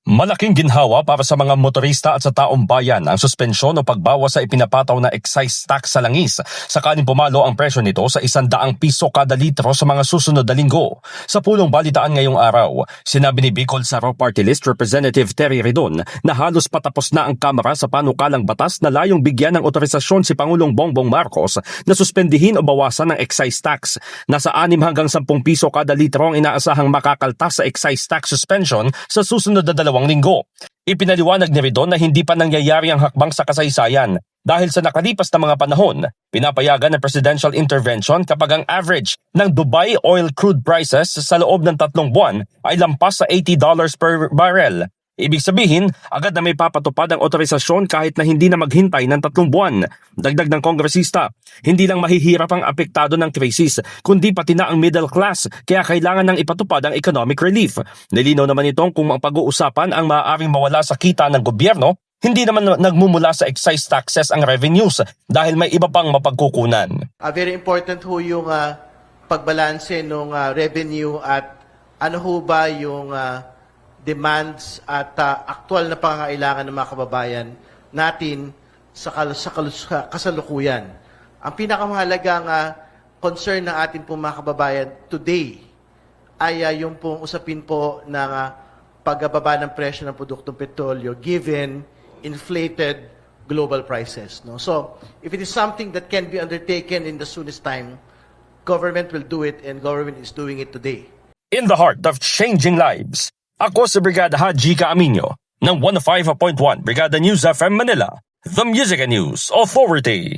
Malaking ginhawa para sa mga motorista at sa taong bayan ang suspensyon o pagbawas sa ipinapataw na excise tax sa langis sakaling pumalo ang presyo nito sa 100 piso kada litro sa mga susunod na linggo. Sa pulong balitaan ngayong araw, sinabi ni Bicol Saro Party List Representative Terry Redon na halos patapos na ang Kamara sa panukalang batas na layong bigyan ng otorisasyon si Pangulong Bongbong Marcos na suspendihin o bawasan ng excise tax. Nasa 6 hanggang 10 piso kada litro ang inaasahang makakaltas sa excise tax suspension sa susunod na 2 linggo. Ipinaliwanag ni Redon na hindi pa nangyayari ang hakbang sa kasaysayan dahil sa nakalipas na mga panahon, pinapayagan ng presidential intervention kapag ang average ng Dubai oil crude prices sa loob ng 3 buwan ay lampas sa $80 per barrel. Ibig sabihin, agad na may papatupad ang otorisasyon kahit na hindi na maghintay ng 3 buwan. Dagdag ng kongresista, hindi lang mahihirap ang apektado ng krisis, kundi pati na ang middle class, kaya kailangan ng ipatupad ang economic relief. Nilinaw naman itong kung ang pag-uusapan ang maaaring mawala sa kita ng gobyerno, hindi naman nagmumula sa excise taxes ang revenues dahil may iba pang mapagkukunan. Very important ho yung pagbalanse ng revenue at ano ho ba yung demands at aktual na pangangailangan ng mga kababayan natin sa kasalukuyan. Ang pinakamahalagang concern ng ating pong mga kababayan today ay yung pong usapin po ng pagbaba ng presyo ng produktong petrolyo given inflated global prices. No? So, if it is something that can be undertaken in the soonest time, government will do it and government is doing it today. In the heart of changing lives, ako si Brigada Haji Caaminio ng 105.1 Brigada News FM Manila, The Music and News Authority.